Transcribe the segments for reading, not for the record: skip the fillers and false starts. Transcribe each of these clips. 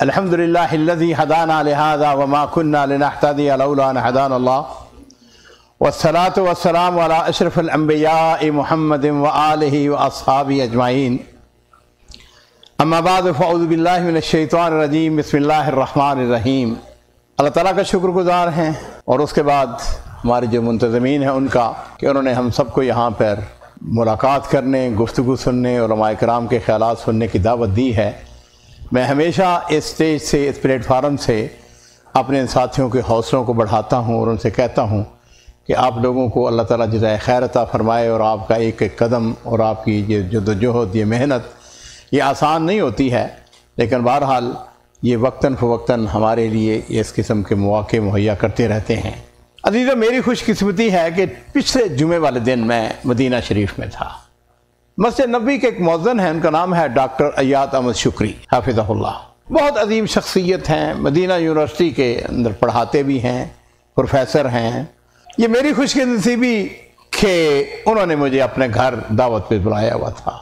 अल्हम्दुलिल्लाहि अल्लज़ी हदाना लिहाज़ा वमा कुन्ना लिनहतदिया लौला अन हदाना अल्लाह वस्सलातु वस्सलामु अला अशरफिल अंबियाइ मुहम्मदिन व आलिहि व अस्हाबिहि अजमाइन अम्मा बाद फ़अऊज़ु बिल्लाहि मिनश शैतानिर रजीम बिस्मिल्लाहिर रहमानिर रहीम। अल्लाह ताला का शुक्रगुज़ार हैं और उसके बाद हमारे जो मुंतज़मीन हैं उनका कि उन्होंने हम सबको यहाँ पर मुलाकात करने, गुफ्तगू सुनने और उलमाए किराम के ख़यालात सुनने की दावत दी है। मैं हमेशा इस स्टेज से, इस प्लेटफार्म से अपने साथियों के हौसलों को बढ़ाता हूँ और उनसे कहता हूँ कि आप लोगों को अल्लाह ताला जज़ाए खैर अता फ़रमाए और आपका एक एक कदम और आपकी ये जद्दोजहद, ये मेहनत, ये आसान नहीं होती है, लेकिन बहरहाल ये वक्तन फ़वक्तन हमारे लिए इस किस्म के मौक़े मुहैया करते रहते हैं। अज़ीज़ों, मेरी खुशकिस्मती है कि पिछले जुमे वाले दिन मैं मदीना शरीफ में था। मस्जिद नबी के एक मौज़न हैं, उनका नाम है डॉक्टर अय्याद अहमद शुक्री हाफिज़हुल्लाह। बहुत अजीम शख्सियत हैं, मदीना यूनिवर्सिटी के अंदर पढ़ाते भी हैं, प्रोफेसर हैं। ये मेरी खुशनसीबी कि उन्होंने मुझे अपने घर दावत पे बुलाया हुआ था।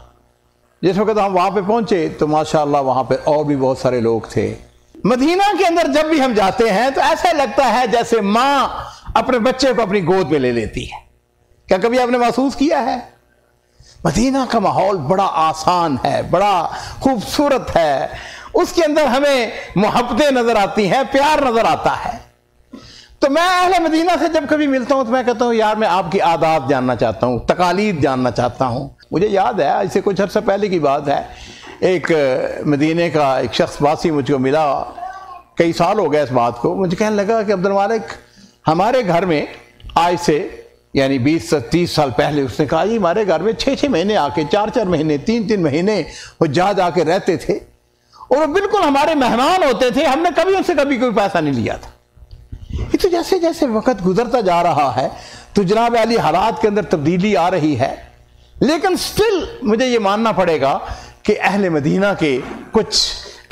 जिस वक्त हम वहाँ पे पहुँचे तो माशाअल्लाह वहाँ पे और भी बहुत सारे लोग थे। मदीना के अंदर जब भी हम जाते हैं तो ऐसा लगता है जैसे माँ अपने बच्चे को अपनी गोद में ले लेती है। क्या कभी आपने महसूस किया है? मदीना का माहौल बड़ा आसान है, बड़ा खूबसूरत है, उसके अंदर हमें मोहब्बतें नजर आती हैं, प्यार नजर आता है। तो मैं अहले मदीना से जब कभी मिलता हूं तो मैं कहता हूं यार मैं आपकी आदात जानना चाहता हूं, तकालीद जानना चाहता हूं। मुझे याद है इससे कुछ अर्सा पहले की बात है, एक मदीने का एक शख्स वासी मुझको मिला, कई साल हो गए इस बात को। मुझे कहने लगा कि अब्दुल मालिक, हमारे घर में आज से यानी 20 से 30 साल पहले उसने कहा जी हमारे घर में 6-6 महीने आके, 4-4 महीने, 3-3 महीने हुज्जाज आके रहते थे और वो बिल्कुल हमारे मेहमान होते थे, हमने कभी उनसे कभी कोई पैसा नहीं लिया था। ये तो जैसे जैसे वक्त गुजरता जा रहा है तो जनाब अली हालात के अंदर तब्दीली आ रही है, लेकिन स्टिल मुझे ये मानना पड़ेगा कि अहले मदीना के कुछ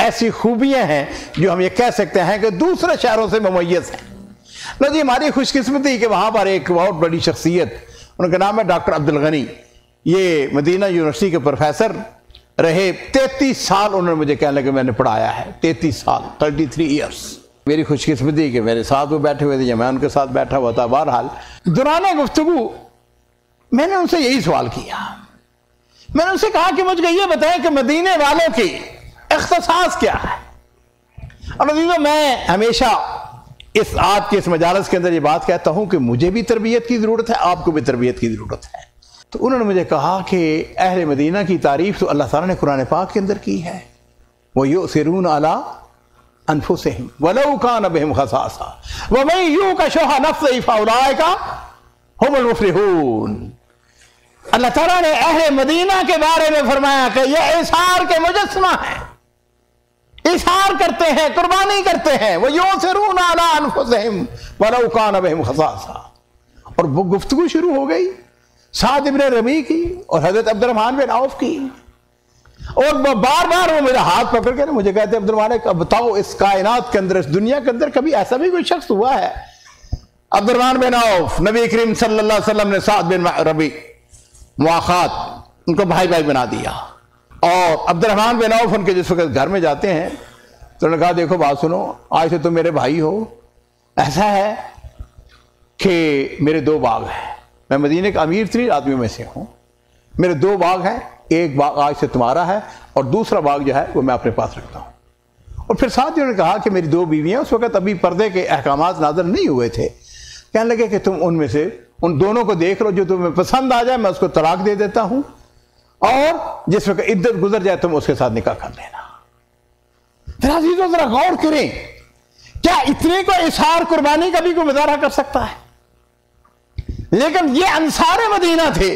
ऐसी खूबियां हैं जो हम ये कह सकते हैं कि दूसरे शहरों से मुमय्यज़ हैं। लो जी, हमारी खुशकिस्मती कि वहाँ पर एक बहुत बड़ी शख्सियत, उनका नाम है डॉक्टर अब्दुल गनी। ये मदीना यूनिवर्सिटी के प्रोफेसर रहे, 33 साल उन्होंने मुझे कहने लगे मैंने पढ़ाया है, 33 साल, 33 ईयर्स। मेरी खुशकिस्मती कि मेरे साथ वो बैठे हुए थे या मैं उनके साथ बैठा हुआ था। बहरहाल दौरान गुफ्तगू मैंने उनसे यही सवाल किया। मैंने उनसे कहा कि मुझे ये बताएं कि मदीने वालों की इख्तिसास क्या है। और मैं हमेशा इस आज के इस मजालस के अंदर ये बात कहता हूं कि मुझे भी तरबियत की ज़रूरत है, आपको भी तरबियत की ज़रूरत है। तो उन्होंने मुझे कहा कि अहले मदीना की तारीफ तो अल्लाह ताला ने कुरान पाक के अंदर की है, वो युसिरून अला अनफुसिहिम वलौ कान बिहिम खसासा व मन युका शुह नफ्सिही फउलाइका हुमुल मुफ्लिहून। अल्लाह ताला ने अहले मदीना के बारे में फरमाया कि ये इसार के मुजस्समा है, इशार करते हैं, कुर्बानी करते हैं। वो युसिरून अला अनफुसिहिम वलौ कान बिहिम खसासा। और वो गुफ्तगू शुरू हो गई साद इब्न रबी की और हजरत अब्दुर्रहमान बिन औफ की, और बार बार वो मेरा हाथ पकड़ के मुझे कहते अब्दुल मालिक अब बताओ इस कायनात के अंदर, इस दुनिया के अंदर कभी ऐसा भी कोई शख्स हुआ है? अब्दुर्रहमान बिन औफ, नबी करीम सल्लल्लाहु अलैहि वसल्लम ने साद बिन रबी मुआखात उनको भाई भाई बना दिया। और अब्दुर्रहमान बिन औफ उनके जिस वक्त घर में जाते हैं तो उन्होंने कहा देखो बात सुनो, आज से तुम मेरे भाई हो। ऐसा है कि मेरे 2 बाग हैं, मैं मदीने का अमीर 3 आदमियों में से हूँ, मेरे 2 बाग हैं, एक बाग आज से तुम्हारा है और दूसरा बाग जो है वो मैं अपने पास रखता हूँ। और फिर साथ ही उन्होंने कहा कि मेरी 2 बीवियाँ, उस वक्त अभी पर्दे के अहकामात नाज़िल नहीं हुए थे, कहने लगे कि तुम उनमें से उन दोनों को देख लो, जो तुम्हें पसंद आ जाए मैं उसको तलाक दे देता हूँ और जिस वक्त इद्दत गुजर जाए तुम उसके साथ निकाह कर लेना। अज़ीज़ों जरा गौर करें, क्या इतने को इशार कुर्बानी का भी कोई मुजाहरा कर सकता है? लेकिन ये अंसार मदीना थे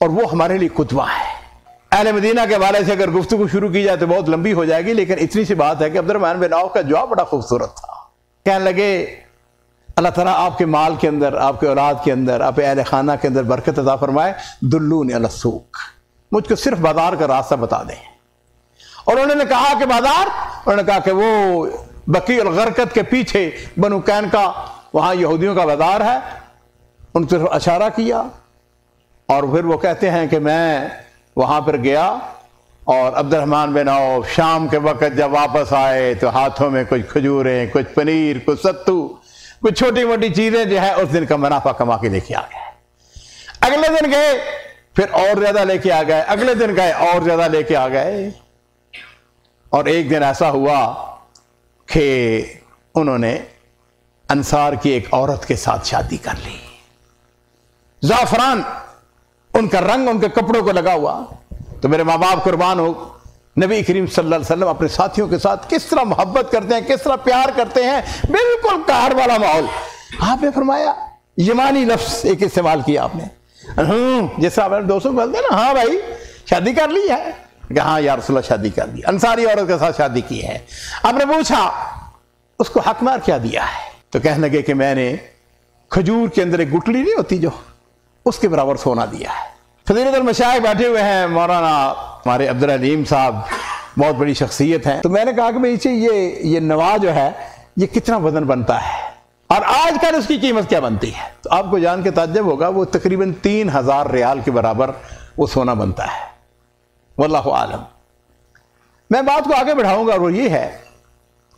और वो हमारे लिए कुतबा है। अहले मदीना के बारे से अगर गुफ्तगू शुरू की जाए तो बहुत लंबी हो जाएगी, लेकिन इतनी सी बात है कि अब्दुर्रहमान बिन औफ का जवाब बड़ा खूबसूरत था। कहने लगे अल्लाह ताला आपके माल के अंदर, आपके औलाद के अंदर, आपके अहले खाना के अंदर बरकत अता फरमाए। दुल्लूनी अला सूक, मुझको सिर्फ बाजार का रास्ता बता दें। और उन्होंने कहा कि बाजार, उन्होंने कहा कि वो बकी और गरकत के पीछे बनु कैन का वहाँ यहूदियों का बाजार है। उन तरफ इशारा किया और फिर वो कहते हैं कि मैं वहाँ पर गया اور عبد الرحمن بن عوف شام کے وقت جب واپس آئے تو ہاتھوں میں کچھ کھجوریں، کچھ پنیر، کچھ ستو، کچھ چھوٹی موٹی چیزیں جو ہے اس دن کا منافع کما کے لے کے آ گئے۔ اگلے دن گئے پھر اور زیادہ لے کے آ گئے، اگلے دن گئے اور زیادہ لے کے آ گئے۔ اور ایک دن ایسا ہوا کہ انہوں نے انصار کی ایک عورت کے ساتھ شادی کر لی۔ زعفران ان کا رنگ ان کے کپڑوں کو لگا ہوا۔ تو میرے ماں باپ قربان ہو، نبی کریم صلی اللہ علیہ وسلم اپنے ساتھیوں کے ساتھ کس طرح محبت کرتے ہیں، کس طرح پیار کرتے ہیں، بالکل کار والا ماحول۔ آپ نے فرمایا، یمانی لفظ ایک استعمال کیا آپ نے، جیسا آپ نے دوستوں کو بولتے ہیں نا، ہاں بھائی شادی کر لی ہے؟ کہ ہاں یا رسول اللہ شادی کر لی، انصاری عورت کے ساتھ شادی کی ہے۔ آپ نے پوچھا اس کو حق مار کیا دیا ہے؟ تو کہنے لگے کہ میں نے کھجور کے اندر ایک گٹلی نہیں ہوتی جو، اس کے برابر سونا دیا ہے۔ فضیلت المشائخ بیٹھے ہوئے ہیں، مولانا ہمارے عبدالعلیم صاحب بہت بڑی شخصیت ہیں۔ تو میں نے کہا کہ بھائی یہ نوا جو ہے یہ کتنا وزن بنتا ہے اور آج کل اس کی قیمت کیا بنتی ہے؟ تو آپ کو جان کے تعجب ہوگا، وہ تقریباً 3000 ریال کے برابر وہ سونا بنتا ہے۔ واللہ عالم۔ میں بات کو آگے بڑھاؤں گا، اور وہ یہ ہے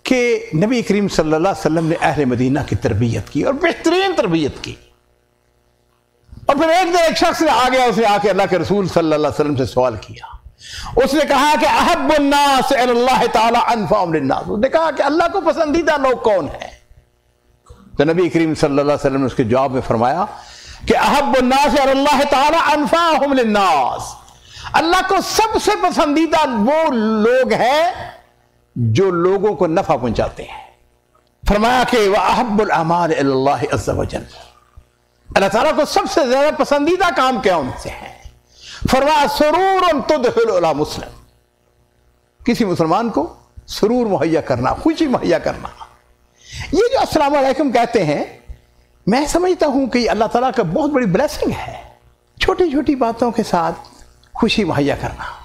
کہ نبی کریم صلی اللہ علیہ وسلم نے اہل مدینہ کی تربیت کی اور بہترین تربیت کی۔ اور پھر ایک دن ایک شخص آ گیا، اسے آ کے اللہ کے رسول صلی اللہ علیہ وسلم سے سوال کیا۔ اس نے کہا کہ احب الناس الی اللہ تعالی انفعهم للناس، اس نے کہا کہ اللہ کو پسندیدہ لوگ کون ہیں؟ تو نبی کریم صلی اللہ علیہ وسلم نے اس کے جواب میں فرمایا کہ احب الناس الی اللہ تعالی انفعهم للناس، اللہ کو سب سے پسندیدہ وہ لوگ ہیں جو لوگوں کو نفع پہنچاتے ہیں۔ فرمایا کہ وَأَحَبُّ الْأَعْمَالِ إِلَى اللَّهِ عَزَّ وَجَلَّ، اللہ تعالیٰ کو سب سے زیادہ پسندیدہ کام کیا ان سے ہے؟ فرمایا سرور تدخل علی مسلم، کسی مسلمان کو سرور مہیا کرنا، خوشی مہیا کرنا۔ یہ جو السلام علیکم کہتے ہیں، میں سمجھتا ہوں کہ یہ اللہ تعالیٰ کا بہت بڑی بلیسنگ ہے، چھوٹی چھوٹی باتوں کے ساتھ خوشی مہیا کرنا۔